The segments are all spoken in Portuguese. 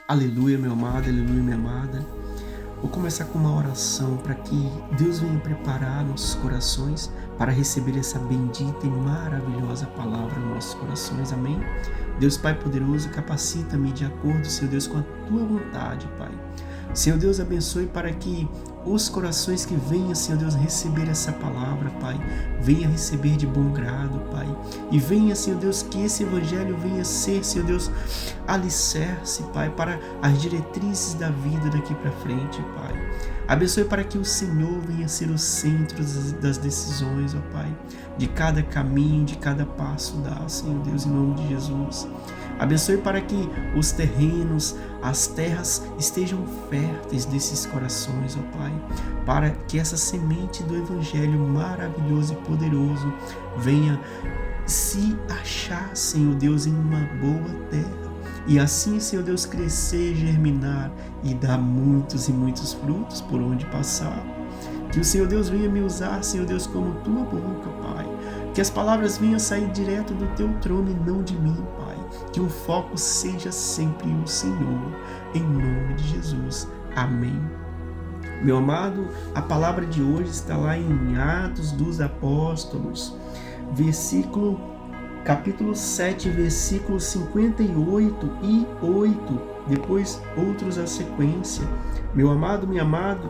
Aleluia, meu amado, aleluia, minha amada. Vou começar com uma oração para que Deus venha preparar nossos corações para receber essa bendita e maravilhosa palavra nos nossos corações. Amém? Deus Pai poderoso, capacita-me de acordo, Senhor Deus, com a Tua vontade, Pai. Senhor Deus, abençoe para que os corações que venham, Senhor Deus, receber essa palavra, Pai, venha receber de bom grado, Pai. E venha, Senhor Deus, que esse evangelho venha ser, Senhor Deus, alicerce, Pai, para as diretrizes da vida daqui para frente, Pai. Abençoe para que o Senhor venha ser o centro das decisões, ó Pai, de cada caminho, de cada passo dá, Senhor Deus, em nome de Jesus. Abençoe para que os terrenos, as terras estejam férteis desses corações, ó Pai, para que essa semente do Evangelho maravilhoso e poderoso venha se achar, Senhor Deus, em uma boa terra. E assim, Senhor Deus, crescer, germinar e dar muitos e muitos frutos por onde passar. Que o Senhor Deus venha me usar, Senhor Deus, como tua boca, Pai. Que as palavras venham sair direto do teu trono e não de mim, Pai. Que o foco seja sempre o Senhor, em nome de Jesus. Amém. Meu amado, a palavra de hoje está lá em Atos dos Apóstolos, capítulo 7, versículos 58 e 8. Depois outros à sequência. Meu amado, minha amada,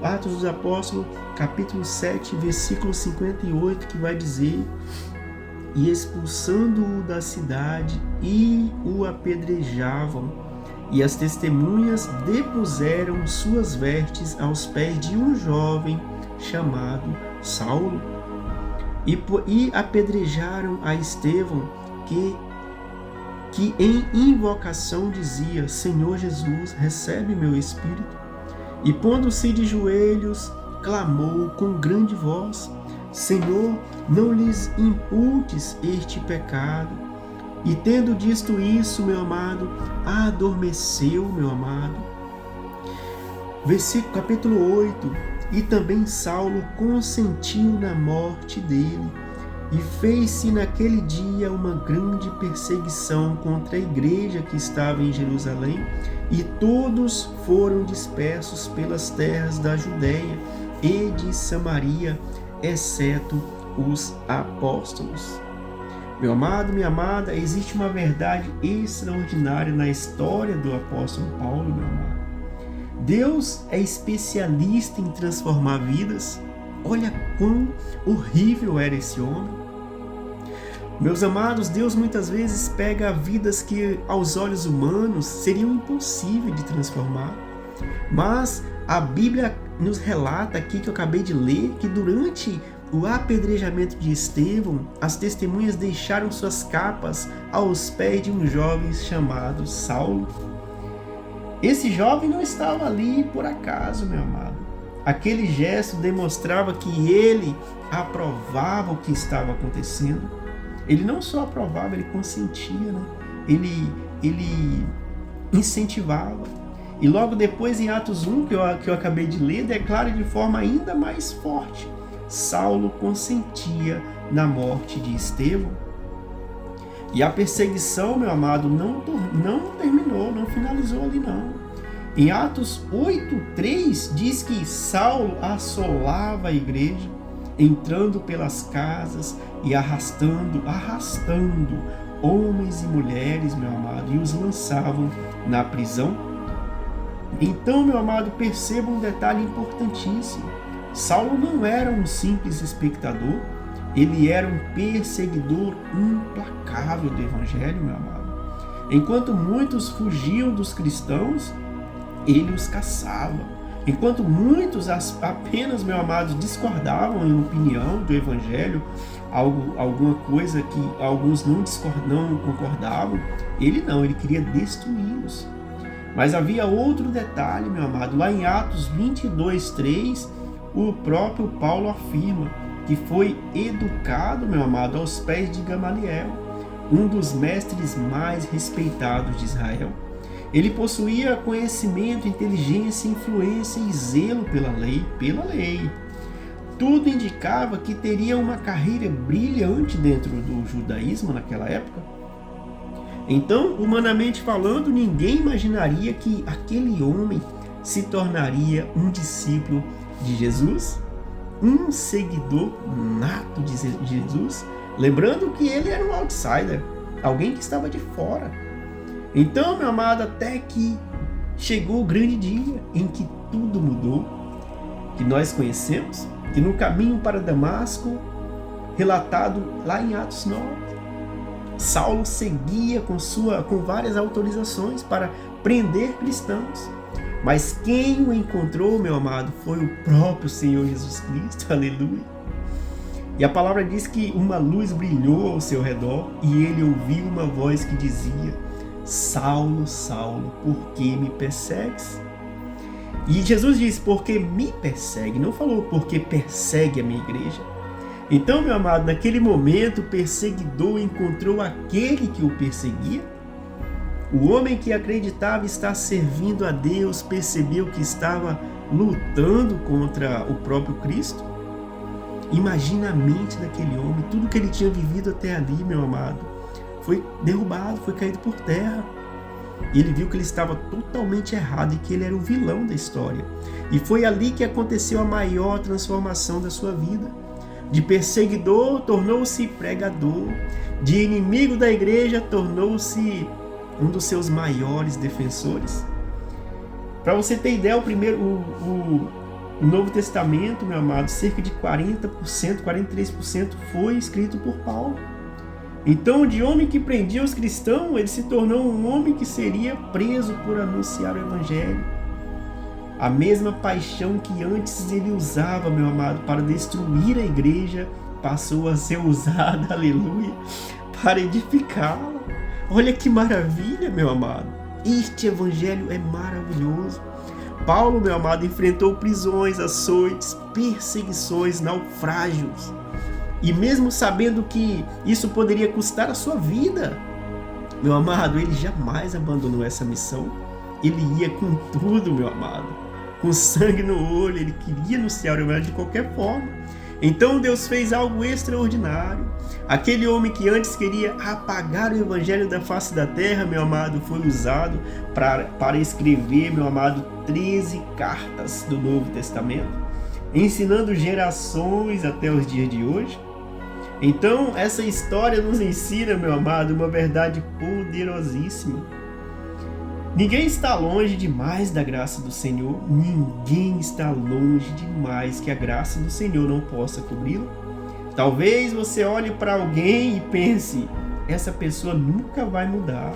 Atos dos Apóstolos, capítulo 7, versículo 58, que vai dizer: e expulsando-o da cidade, e o apedrejavam, e as testemunhas depuseram suas vestes aos pés de um jovem chamado Saulo, e apedrejaram a Estevão, que em invocação dizia: Senhor Jesus, recebe meu espírito. E pondo-se de joelhos, clamou com grande voz: Senhor, não lhes imputes este pecado. E tendo dito isso, meu amado, adormeceu, meu amado. Capítulo 8. E também Saulo consentiu na morte dele, e fez-se naquele dia uma grande perseguição contra a igreja que estava em Jerusalém, e todos foram dispersos pelas terras da Judéia e de Samaria, exceto os apóstolos. Meu amado, minha amada, existe uma verdade extraordinária na história do apóstolo Paulo, meu amado. Deus é especialista em transformar vidas. Olha quão horrível era esse homem. Meus amados, Deus muitas vezes pega vidas que aos olhos humanos seriam impossíveis de transformar. Mas a Bíblia nos relata aqui, que eu acabei de ler, que durante o apedrejamento de Estevão, as testemunhas deixaram suas capas aos pés de um jovem chamado Saulo. Esse jovem não estava ali por acaso, meu amado. Aquele gesto demonstrava que ele aprovava o que estava acontecendo. Ele não só aprovava, ele consentia, né? Ele incentivava. E logo depois, em Atos 1, que eu acabei de ler, declara de forma ainda mais forte: Saulo consentia na morte de Estevão. E a perseguição, meu amado, não terminou, não finalizou ali não. Em Atos 8:3 diz que Saulo assolava a igreja, entrando pelas casas e arrastando homens e mulheres, meu amado, e os lançavam na prisão. Então, meu amado, perceba um detalhe importantíssimo. Saulo não era um simples espectador, ele era um perseguidor implacável do Evangelho, meu amado. Enquanto muitos fugiam dos cristãos, ele os caçava. Enquanto muitos apenas, meu amado, discordavam em opinião do Evangelho, alguma coisa que alguns não concordavam, ele queria destruí-los. Mas havia outro detalhe, meu amado. Lá em Atos 22:3, o próprio Paulo afirma que foi educado, meu amado, aos pés de Gamaliel, um dos mestres mais respeitados de Israel. Ele possuía conhecimento, inteligência, influência e zelo pela lei. Tudo indicava que teria uma carreira brilhante dentro do judaísmo naquela época. Então, humanamente falando, ninguém imaginaria que aquele homem se tornaria um discípulo de Jesus, um seguidor nato de Jesus, lembrando que ele era um outsider, alguém que estava de fora. Então, meu amado, até que chegou o grande dia em que tudo mudou, que nós conhecemos, que no caminho para Damasco, relatado lá em Atos 9, Saulo seguia com várias autorizações para prender cristãos. Mas quem o encontrou, meu amado, foi o próprio Senhor Jesus Cristo, aleluia. E a palavra diz que uma luz brilhou ao seu redor e ele ouviu uma voz que dizia: Saulo, Saulo, por que me persegues? E Jesus diz: porque me persegue, não falou porque persegue a minha igreja. Então, meu amado, naquele momento o perseguidor encontrou aquele que o perseguia. O homem que acreditava estar servindo a Deus percebeu que estava lutando contra o próprio Cristo. Imagina a mente daquele homem, tudo que ele tinha vivido até ali, meu amado, foi derrubado, foi caído por terra. E ele viu que ele estava totalmente errado e que ele era o vilão da história. E foi ali que aconteceu a maior transformação da sua vida. De perseguidor, tornou-se pregador. De inimigo da igreja, tornou-se um dos seus maiores defensores. Para você ter ideia, o Novo Testamento, meu amado, cerca de 40%, 43% foi escrito por Paulo. Então, de homem que prendia os cristãos, ele se tornou um homem que seria preso por anunciar o evangelho. A mesma paixão que antes ele usava, meu amado, para destruir a igreja, passou a ser usada, aleluia, para edificá-la. Olha que maravilha, meu amado. Este evangelho é maravilhoso. Paulo, meu amado, enfrentou prisões, açoites, perseguições, naufrágios. E mesmo sabendo que isso poderia custar a sua vida, meu amado, ele jamais abandonou essa missão. Ele ia com tudo, meu amado. Com sangue no olho, ele queria anunciar o evangelho de qualquer forma. Então Deus fez algo extraordinário. Aquele homem que antes queria apagar o evangelho da face da terra, meu amado, foi usado para escrever, meu amado, 13 cartas do Novo Testamento, ensinando gerações até os dias de hoje. Então, essa história nos ensina, meu amado, uma verdade poderosíssima. Ninguém está longe demais da graça do Senhor. Ninguém está longe demais que a graça do Senhor não possa cobri-lo. Talvez você olhe para alguém e pense: essa pessoa nunca vai mudar.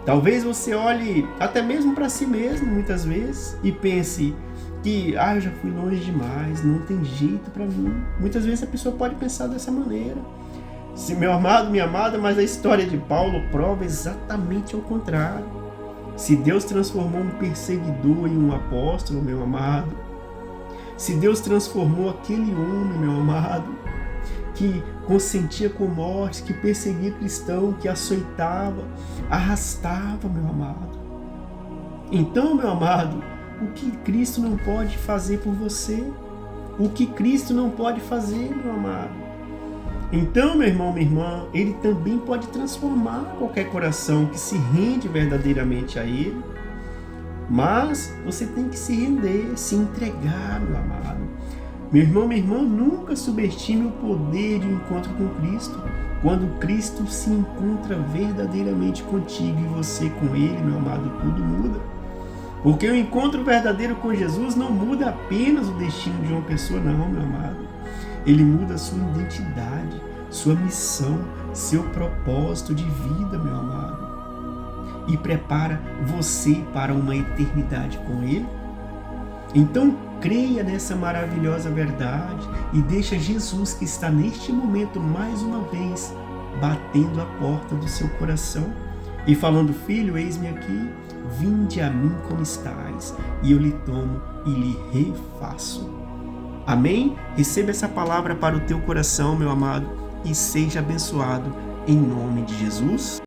Talvez você olhe até mesmo para si mesmo, muitas vezes, e pense que eu já fui longe demais, não tem jeito para mim. Muitas vezes a pessoa pode pensar dessa maneira. Meu amado, minha amada, mas a história de Paulo prova exatamente ao contrário. Se Deus transformou um perseguidor em um apóstolo, meu amado, se Deus transformou aquele homem, meu amado, que consentia com morte, que perseguia cristão, que açoitava, arrastava, meu amado. Então, meu amado, o que Cristo não pode fazer por você? O que Cristo não pode fazer, meu amado? Então, meu irmão, minha irmã, Ele também pode transformar qualquer coração que se rende verdadeiramente a Ele. Mas você tem que se render, se entregar, meu amado. Meu irmão, minha irmã, nunca subestime o poder de um encontro com Cristo. Quando Cristo se encontra verdadeiramente contigo e você com Ele, meu amado, tudo muda. Porque o encontro verdadeiro com Jesus não muda apenas o destino de uma pessoa, não, meu amado. Ele muda a sua identidade, sua missão, seu propósito de vida, meu amado. E prepara você para uma eternidade com Ele. Então, creia nessa maravilhosa verdade e deixa Jesus, que está neste momento mais uma vez batendo a porta do seu coração e falando: filho, eis-me aqui, vinde a mim como estás, e eu lhe tomo e lhe refaço. Amém? Receba essa palavra para o teu coração, meu amado, e seja abençoado em nome de Jesus.